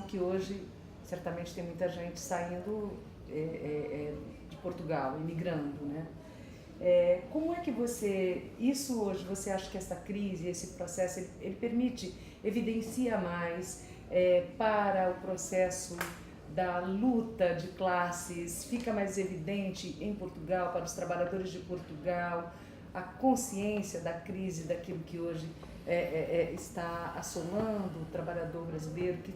que hoje certamente tem muita gente saindo de Portugal, imigrando, né? Como é que isso hoje, você acha que essa crise, esse processo, ele permite, evidencia mais para o processo da luta de classes, fica mais evidente em Portugal, para os trabalhadores de Portugal, a consciência da crise, daquilo que hoje está assolando o trabalhador brasileiro, que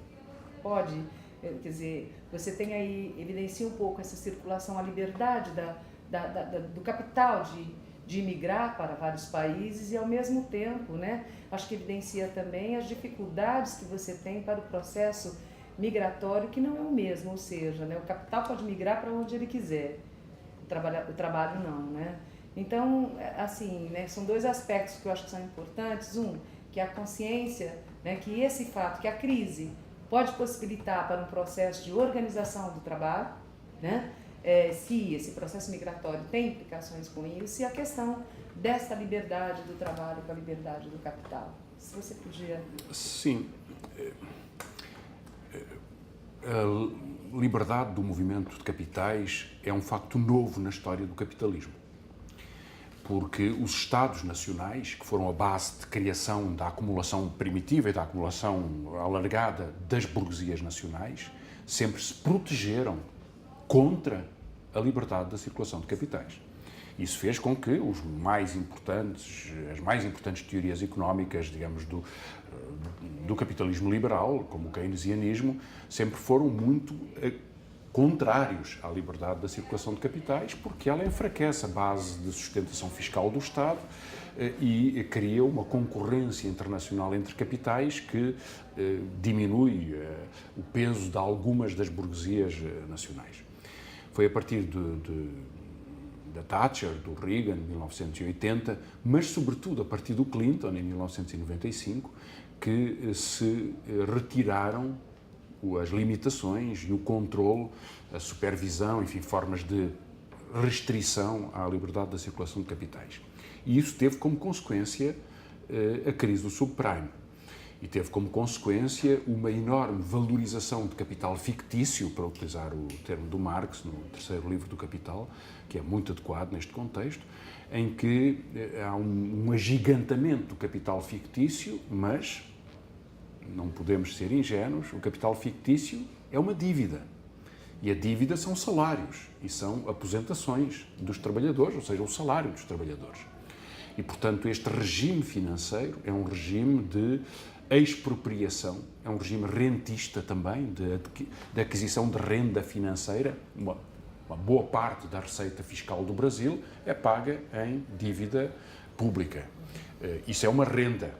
pode, quer dizer, você tem aí, evidencia um pouco essa circulação, a liberdade do capital de imigrar para vários países e, ao mesmo tempo, né, acho que evidencia também as dificuldades que você tem para o processo migratório, que não é o mesmo, ou seja, né, o capital pode migrar para onde ele quiser, o trabalho não, né? Então, assim, né, são dois aspectos que eu acho que são importantes. Um, que a consciência, né, que esse fato, que a crise pode possibilitar para um processo de organização do trabalho, né, se esse processo migratório tem implicações com isso, e a questão dessa liberdade do trabalho com a liberdade do capital. Se você podia... Sim. A liberdade do movimento de capitais é um facto novo na história do capitalismo, porque os Estados nacionais, que foram a base de criação da acumulação primitiva e da acumulação alargada das burguesias nacionais, sempre se protegeram contra a liberdade da circulação de capitais. Isso fez com que as mais importantes teorias económicas, digamos, do capitalismo liberal, como o keynesianismo, sempre foram muito contrários à liberdade da circulação de capitais, porque ela enfraquece a base de sustentação fiscal do Estado e cria uma concorrência internacional entre capitais que diminui o peso de algumas das burguesias nacionais. Foi a partir da Thatcher, do Reagan, em 1980, mas sobretudo a partir do Clinton, em 1995, que se retiraram as limitações e o controle, a supervisão, enfim, formas de restrição à liberdade da circulação de capitais. E isso teve como consequência a crise do subprime. E teve como consequência uma enorme valorização de capital fictício, para utilizar o termo do Marx, no terceiro livro do Capital, que é muito adequado neste contexto, em que há um agigantamento do capital fictício, mas não podemos ser ingênuos, o capital fictício é uma dívida. E a dívida são salários e são aposentações dos trabalhadores, ou seja, o salário dos trabalhadores. E, portanto, este regime financeiro é um regime de expropriação, é um regime rentista também, de aquisição de renda financeira. Uma boa parte da receita fiscal do Brasil é paga em dívida pública. Isso é uma renda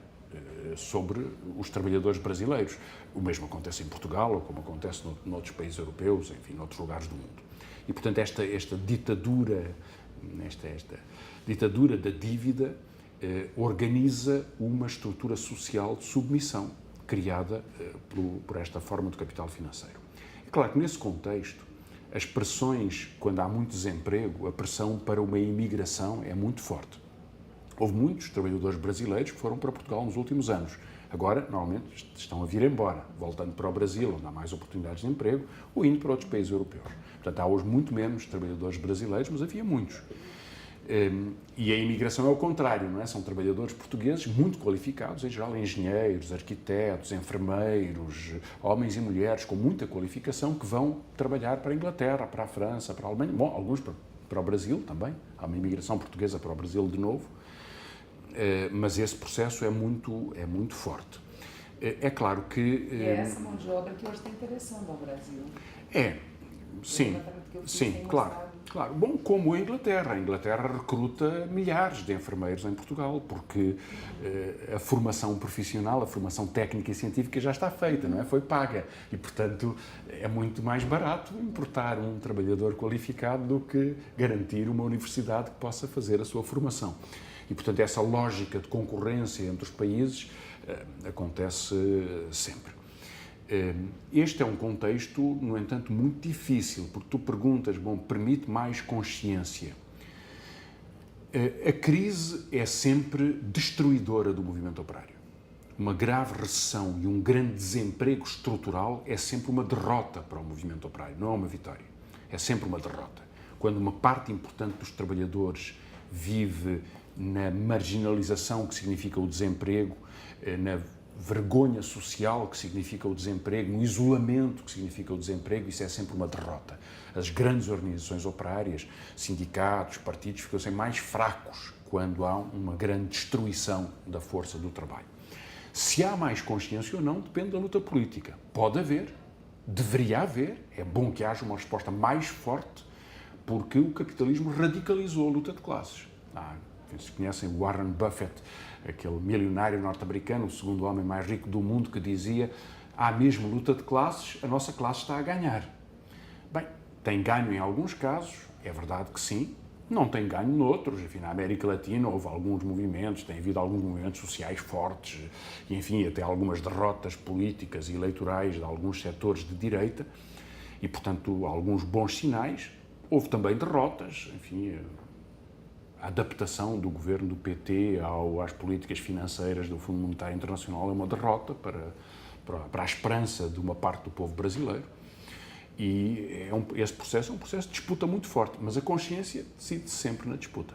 sobre os trabalhadores brasileiros. O mesmo acontece em Portugal, ou como acontece noutros países europeus, enfim, noutros lugares do mundo. E, portanto, esta ditadura, esta ditadura da dívida organiza uma estrutura social de submissão criada por esta forma de capital financeiro. É claro que, nesse contexto, as pressões, quando há muito desemprego, a pressão para uma imigração é muito forte. Houve muitos trabalhadores brasileiros que foram para Portugal nos últimos anos. Agora, normalmente, estão a vir embora, voltando para o Brasil, onde há mais oportunidades de emprego, ou indo para outros países europeus. Portanto, há hoje muito menos trabalhadores brasileiros, mas havia muitos. E a imigração é o contrário, não é? São trabalhadores portugueses muito qualificados, em geral engenheiros, arquitetos, enfermeiros, homens e mulheres com muita qualificação que vão trabalhar para a Inglaterra, para a França, para a Alemanha, bom, alguns para o Brasil também, há uma imigração portuguesa para o Brasil de novo, mas esse processo é muito forte. É claro que... E é essa mão de obra que hoje está interessando ao Brasil. Sim, claro. Bom, como a Inglaterra recruta milhares de enfermeiros em Portugal, porque a formação profissional, a formação técnica e científica já está feita, não é? Foi paga. E, portanto, é muito mais barato importar um trabalhador qualificado do que garantir uma universidade que possa fazer a sua formação. E, portanto, essa lógica de concorrência entre os países acontece sempre. Este é um contexto, no entanto, muito difícil, porque tu perguntas, permite mais consciência. A crise é sempre destruidora do movimento operário. uma grave recessão e um grande desemprego estrutural é sempre uma derrota para o movimento operário, não é uma vitória. É sempre uma derrota. Quando uma parte importante dos trabalhadores vive na marginalização que significa o desemprego, na vergonha social que significa o desemprego, no isolamento que significa o desemprego, isso é sempre uma derrota. As grandes organizações operárias, sindicatos, partidos, ficam sempre mais fracos quando há uma grande destruição da força do trabalho. Se há mais consciência ou não, depende da luta política. Pode haver, deveria haver, é bom que haja uma resposta mais forte, porque o capitalismo radicalizou a luta de classes. Vocês conhecem Warren Buffett, aquele milionário norte-americano, o segundo homem mais rico do mundo, que dizia: há mesmo luta de classes, a nossa classe está a ganhar. Bem, tem ganho em alguns casos, é verdade que sim, não tem ganho noutros. Enfim, na América Latina houve alguns movimentos, tem havido alguns movimentos sociais fortes, e enfim, até algumas derrotas políticas e eleitorais de alguns setores de direita, e portanto alguns bons sinais. Houve também derrotas, enfim, a adaptação do governo do PT às políticas financeiras do Fundo Monetário Internacional é uma derrota para a esperança de uma parte do povo brasileiro. E esse processo é um processo de disputa muito forte, mas a consciência decide sempre na disputa.